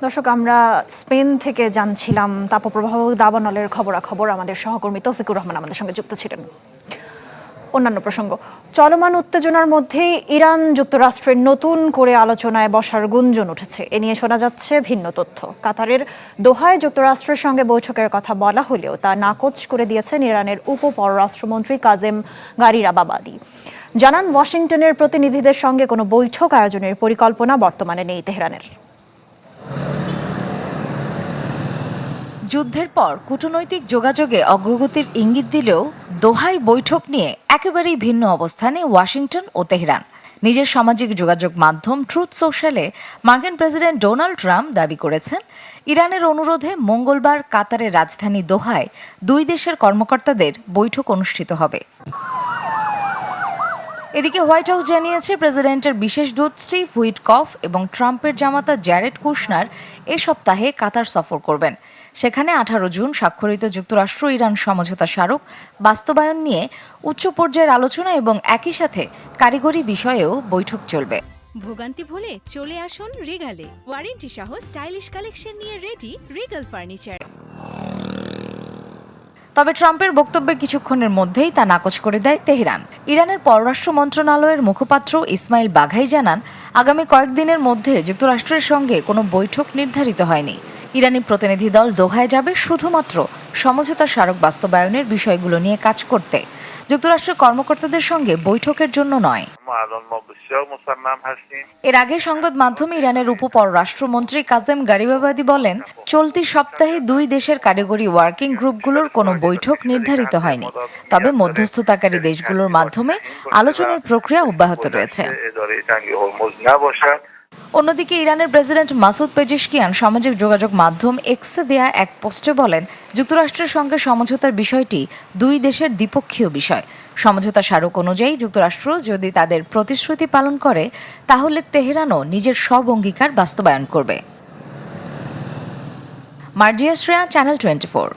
দর্শক, আমরা স্পেন থেকে জানছিলাম তাপপ্রবাহ দাবানলের খবরাখবর। আমাদের সহকর্মী তৌফিকুর রহমান আমাদের সঙ্গে যুক্ত ছিলেন। অন্যান্য প্রসঙ্গ, চলমান উত্তেজনার মধ্যে ইরান যুক্তরাষ্ট্রের নতুন করে আলোচনায় বসার গুঞ্জন উঠেছে। এ নিয়ে শোনা যাচ্ছে ভিন্ন তথ্য। কাতারের দোহায় যুক্তরাষ্ট্রের সঙ্গে বৈঠকের কথা বলা হলেও তা নাকচ করে দিয়েছেন ইরানের উপ পররাষ্ট্রমন্ত্রী কাজেম গারিবাবাদি। জানান, ওয়াশিংটনের প্রতিনিধিদের সঙ্গে কোনো বৈঠক আয়োজনের পরিকল্পনা বর্তমানে নেই তেহরানের। যুদ্ধের পর কূটনৈতিক যোগাযোগে অগ্রগতির ইঙ্গিত দিলেও দোহায় বৈঠক নিয়ে একেবারেই ভিন্ন অবস্থানে ওয়াশিংটন ও তেহরান। নিজের সামাজিক যোগাযোগ মাধ্যম ট্রুথ সোশ্যালে মার্কিন প্রেসিডেন্ট ডোনাল্ড ট্রাম্প দাবি করেছেন, ইরানের অনুরোধে মঙ্গলবার কাতারের রাজধানী দোহায় দুই দেশের কর্মকর্তাদের বৈঠক অনুষ্ঠিত হবে। এদিকে হোয়াইট হাউস জানিয়েছে, প্রেসিডেন্টের বিশেষ দূত স্টিভ হুইটকফ এবং ট্রাম্পের জামাতা জ্যারেড কুশনার এ সপ্তাহে কাতার সফর করবেন। সেখানে 18 জুন স্বাক্ষরিত যুক্তরাষ্ট্র ইরান সমঝোতা স্মারক বাস্তবায়ন নিয়ে উচ্চ পর্যায়ের আলোচনা এবং একই সাথে কারিগরি বিষয়েও বৈঠক চলবে। ভোগান্তি ভুলে চলে আসুন রিগালে। ওয়ারেন্টি সহ স্টাইলিশ কালেকশন নিয়ে রেডি রিগাল ফার্নিচার। তবে ট্রাম্পের বক্তব্যের কিছুক্ষণের মধ্যেই তা নাকচ করে দেয় তেহরান। ইরানের পররাষ্ট্র মন্ত্রণালয়ের মুখপাত্র ইসমাইল বাঘাই জানান, আগামী কয়েকদিনের মধ্যে যুক্তরাষ্ট্রের সঙ্গে কোনো বৈঠক নির্ধারিত হয়নি। ইরানি প্রতিনিধি দল দোহায় যাবে শুধুমাত্র সমঝোতা স্মারক বাস্তবায়নের বিষয়গুলো নিয়ে কাজ করতে, যুক্তরাষ্ট্রের কর্মকর্তাদের সঙ্গে বৈঠকের জন্য নয়। এর আগে সংবাদ মাধ্যমে ইরানের উপ পররাষ্ট্রমন্ত্রী কাজেম গারিবাবাদি বলেন, চলতি সপ্তাহে দুই দেশের কারিগরি ওয়ার্কিং গ্রুপগুলোর কোনো বৈঠক নির্ধারিত হয়নি, তবে মধ্যস্থতাকারী দেশগুলোর মাধ্যমে আলোচনার প্রক্রিয়া অব্যাহত রয়েছে। অন্যদিকে ইরানের প্রেসিডেন্ট মাসুদ পেজেশকিয়ান সামাজিক যোগাযোগ মাধ্যম এক্সে দেয়া এক পোস্টে বলেন, যুক্তরাষ্ট্রের সঙ্গে সমঝোতার বিষয়টি দুই দেশের দ্বিপক্ষীয় বিষয়। সমঝোতা স্মারক অনুযায়ী যুক্তরাষ্ট্র যদি তাদের প্রতিশ্রুতি পালন করে, তাহলে তেহরানও নিজের সব অঙ্গীকার বাস্তবায়ন করবে। মার্জিয়া শ্রেয়া, চ্যানেল 24।